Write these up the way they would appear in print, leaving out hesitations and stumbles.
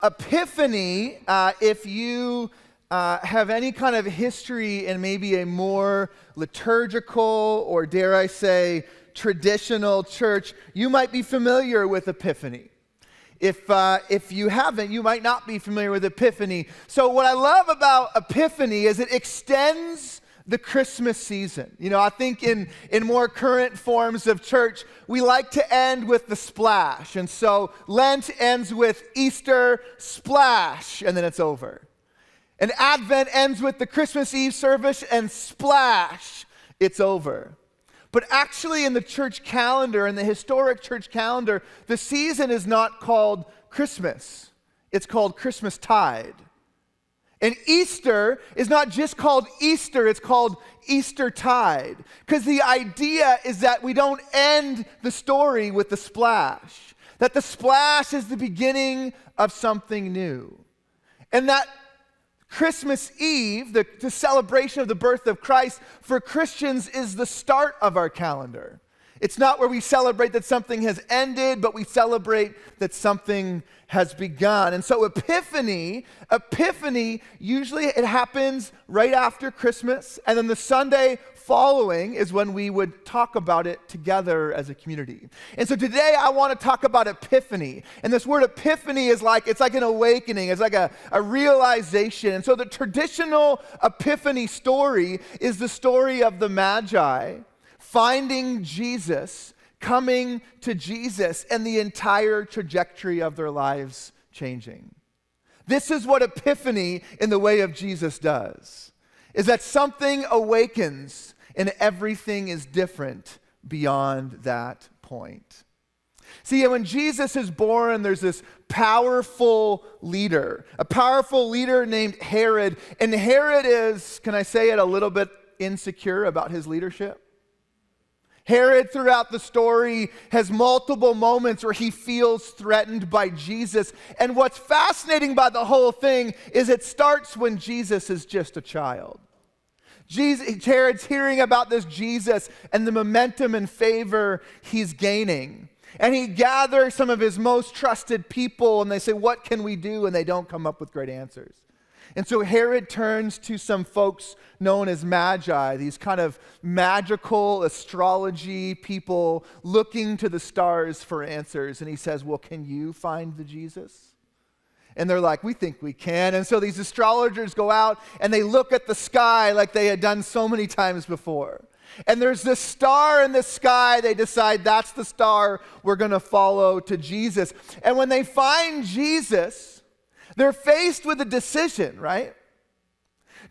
Epiphany, if you have any kind of history in maybe a more liturgical or, dare I say, traditional church, you might be familiar with Epiphany. If you haven't, you might not be familiar with Epiphany. So what I love about Epiphany is it extends the Christmas season. You know, I think in more current forms of church, we like to end with the splash. And so Lent ends with Easter, splash, and then it's over. And Advent ends with the Christmas Eve service and splash, it's over. But actually in the church calendar, in the historic church calendar, the season is not called Christmas. It's called Christmastide. And Easter is not just called Easter, it's called Eastertide. Because the idea is that we don't end the story with the splash. That the splash is the beginning of something new. And that Christmas Eve, the celebration of the birth of Christ, for Christians is the start of our calendar. It's not where we celebrate that something has ended, but we celebrate that something has begun. And so Epiphany, usually it happens right after Christmas, and then the Sunday following is when we would talk about it together as a community. And so today I want to talk about Epiphany. And this word Epiphany is it's like an awakening. It's like a realization. And so the traditional Epiphany story is the story of the Magi finding Jesus, coming to Jesus, and the entire trajectory of their lives changing. This is what Epiphany in the way of Jesus does, is that something awakens and everything is different beyond that point. See, when Jesus is born, there's this powerful leader, a powerful leader named Herod, and Herod is, can I say it, a little bit insecure about his leadership? Herod, throughout the story, has multiple moments where he feels threatened by Jesus. And what's fascinating about the whole thing is it starts when Jesus is just a child. Herod's hearing about this Jesus and the momentum and favor he's gaining. And he gathers some of his most trusted people, and they say, "What can we do?" And they don't come up with great answers. And so Herod turns to some folks known as magi, these kind of magical astrology people looking to the stars for answers. And he says, "Well, can you find the Jesus?" And they're like, "We think we can." And so these astrologers go out and they look at the sky like they had done so many times before. And there's this star in the sky. They decide that's the star we're going to follow to Jesus. And when they find Jesus, they're faced with a decision, right?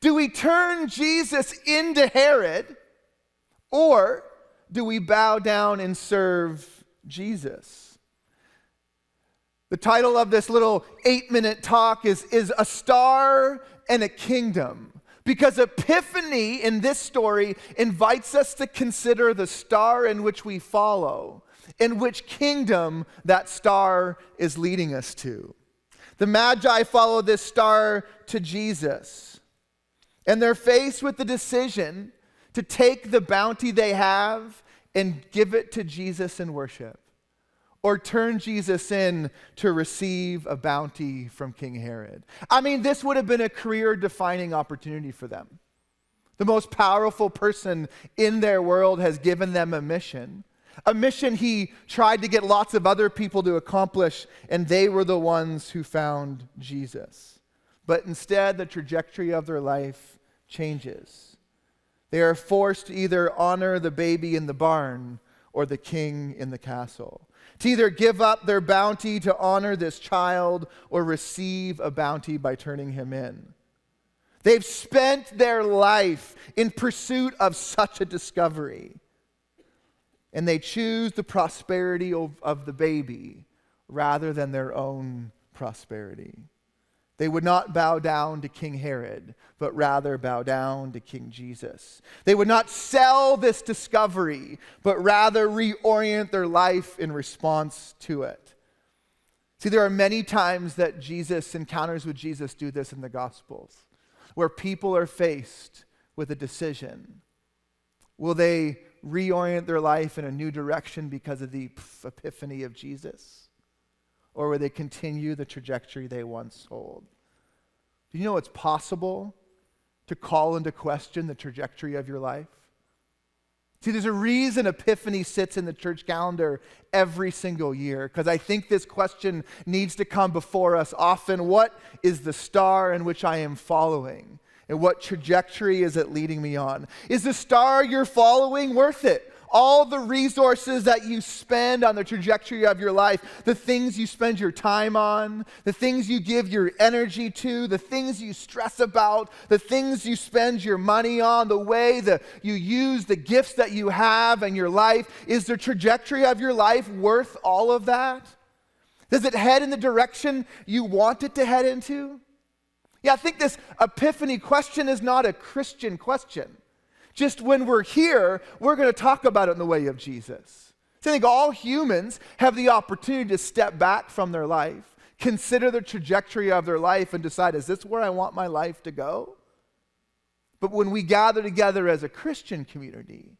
Do we turn Jesus into Herod, or do we bow down and serve Jesus? The title of this little 8-minute talk is A Star and a Kingdom. Because Epiphany in this story invites us to consider the star in which we follow, in which kingdom that star is leading us to. The Magi follow this star to Jesus, and they're faced with the decision to take the bounty they have and give it to Jesus in worship, or turn Jesus in to receive a bounty from King Herod. I mean, this would have been a career-defining opportunity for them. The most powerful person in their world has given them a mission he tried to get lots of other people to accomplish, and they were the ones who found Jesus. But instead, the trajectory of their life changes. They are forced to either honor the baby in the barn or the king in the castle. To either give up their bounty to honor this child or receive a bounty by turning him in. They've spent their life in pursuit of such a discovery. And they choose the prosperity of the baby rather than their own prosperity. They would not bow down to King Herod, but rather bow down to King Jesus. They would not sell this discovery, but rather reorient their life in response to it. See, there are many times that encounters with Jesus do this in the Gospels, where people are faced with a decision. Will they reorient their life in a new direction because of the epiphany of Jesus? or will they continue the trajectory they once hold? Do you know it's possible to call into question the trajectory of your life? See, there's a reason Epiphany sits in the church calendar every single year, because I think this question needs to come before us often. What is the star in which I am following? And what trajectory is it leading me on? Is the star you're following worth it? All the resources that you spend on the trajectory of your life, the things you spend your time on, the things you give your energy to, the things you stress about, the things you spend your money on, the way that you use the gifts that you have in your life, is the trajectory of your life worth all of that? Does it head in the direction you want it to head into? Yeah, I think this Epiphany question is not a Christian question. Just when we're here, we're going to talk about it in the way of Jesus. So I think all humans have the opportunity to step back from their life, consider the trajectory of their life, and decide, is this where I want my life to go? But when we gather together as a Christian community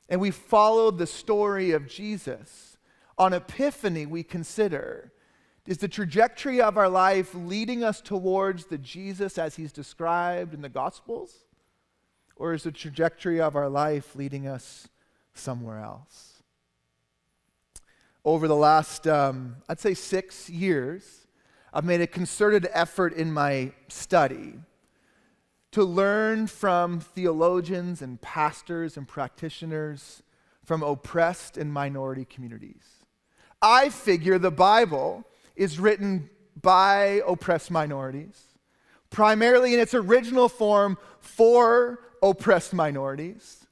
and we follow the story of Jesus, on Epiphany we consider, is the trajectory of our life leading us towards the Jesus as he's described in the Gospels? Or is the trajectory of our life leading us somewhere else? Over the last, I'd say 6 years, I've made a concerted effort in my study to learn from theologians and pastors and practitioners from oppressed and minority communities. I figure the Bible is written by oppressed minorities, primarily in its original form for oppressed minorities.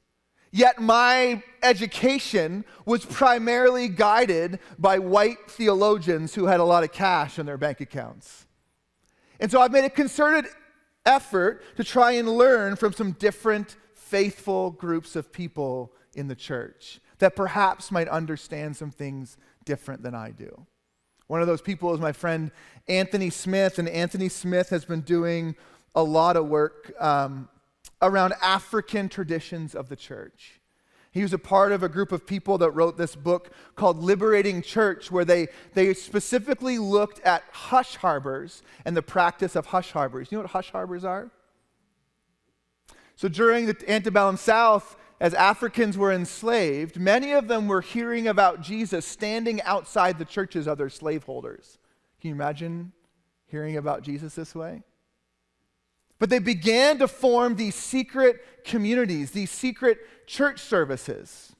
Yet my education was primarily guided by white theologians who had a lot of cash in their bank accounts. And so I've made a concerted effort to try and learn from some different faithful groups of people in the church that perhaps might understand some things different than I do. One of those people is my friend Anthony Smith, and Anthony Smith has been doing a lot of work around African traditions of the church. He was a part of a group of people that wrote this book called Liberating Church, where they specifically looked at hush harbors and the practice of hush harbors. You know what hush harbors are? So during the antebellum South, as Africans were enslaved, many of them were hearing about Jesus standing outside the churches of their slaveholders. Can you imagine hearing about Jesus this way? But they began to form these secret communities, these secret church services,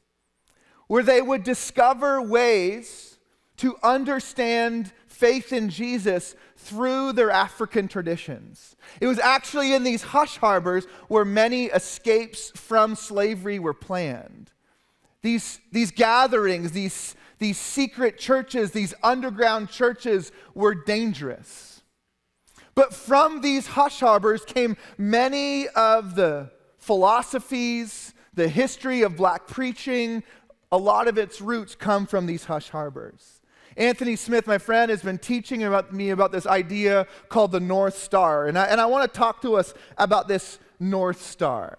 where they would discover ways to understand faith in Jesus through their African traditions. It was actually in these hush harbors where many escapes from slavery were planned. These gatherings, these secret churches, these underground churches were dangerous. But from these hush harbors came many of the philosophies, the history of black preaching. A lot of its roots come from these hush harbors. Anthony Smith, my friend, has been teaching about this idea called the North Star. And I want to talk to us about this North Star.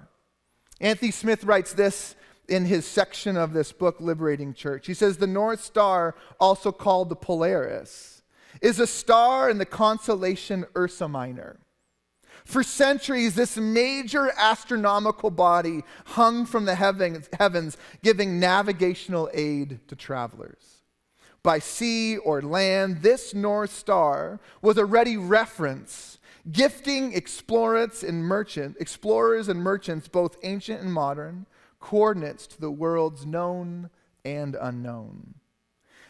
Anthony Smith writes this in his section of this book, Liberating Church. He says, the North Star, also called the Polaris, is a star in the constellation Ursa Minor. For centuries, this major astronomical body hung from the heavens, giving navigational aid to travelers. By sea or land, this North Star was a ready reference, gifting explorers and merchants, both ancient and modern, coordinates to the world's known and unknown.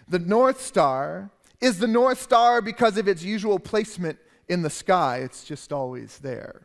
The North Star is the North Star because of its usual placement in the sky. It's just always there.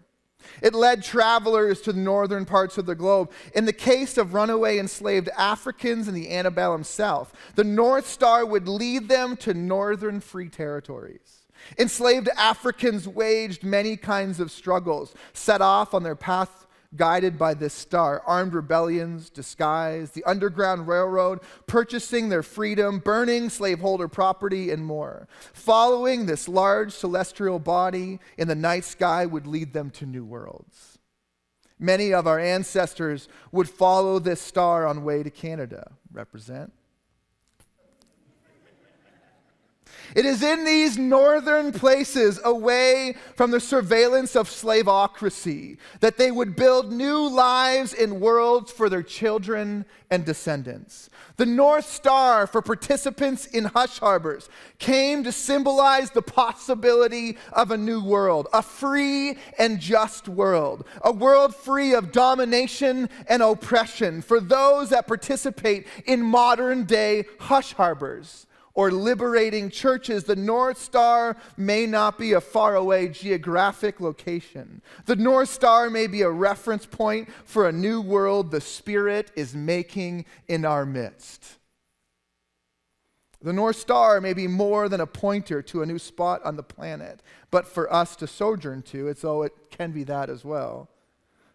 It led travelers to the northern parts of the globe. In the case of runaway enslaved Africans in the antebellum South, the North Star would lead them to northern free territories. Enslaved Africans waged many kinds of struggles, set off on their path guided by this star: armed rebellions, disguise, the Underground Railroad, purchasing their freedom, burning slaveholder property, and more. Following this large celestial body in the night sky would lead them to new worlds. Many of our ancestors would follow this star on way to Canada. Represent. It is in these northern places, away from the surveillance of slavocracy, that they would build new lives and worlds for their children and descendants. The North Star for participants in Hush Harbors came to symbolize the possibility of a new world, a free and just world, a world free of domination and oppression for those that participate in modern day Hush Harbors or liberating churches. The North Star may not be a faraway geographic location. The North Star may be a reference point for a new world the Spirit is making in our midst. The North Star may be more than a pointer to a new spot on the planet, but for us to sojourn to, it can be that as well.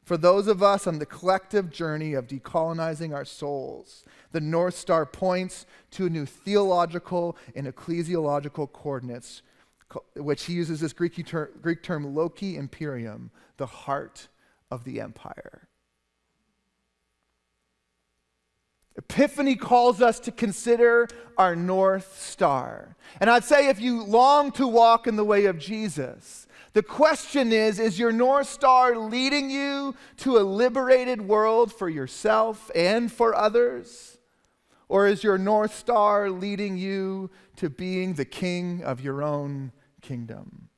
For those of us on the collective journey of decolonizing our souls, the North Star points to new theological and ecclesiological coordinates, which he uses this Greek term loci imperium, the heart of the empire. Epiphany calls us to consider our North Star. And I'd say if you long to walk in the way of Jesus, the question is your North Star leading you to a liberated world for yourself and for others? Or is your North Star leading you to being the king of your own kingdom?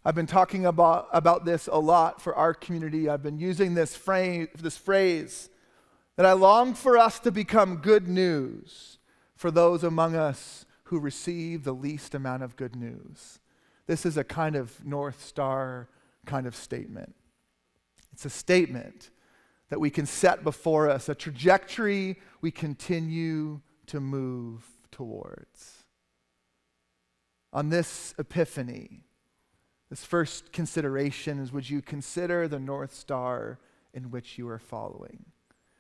I've been talking about this a lot for our community. I've been using this phrase that I long for us to become good news for those among us who receive the least amount of good news. This is a kind of North Star kind of statement. It's a statement that we can set before us, a trajectory we continue to move towards. On this Epiphany, this first consideration is, would you consider the North Star in which you are following?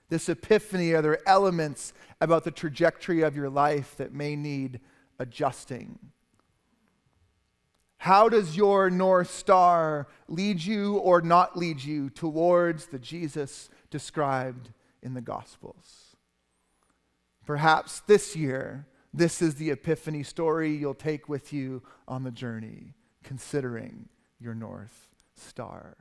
This Epiphany, are there elements about the trajectory of your life that may need adjusting? How does your North Star lead you or not lead you towards the Jesus described in the Gospels? Perhaps this year, this is the Epiphany story you'll take with you on the journey, considering your North Star.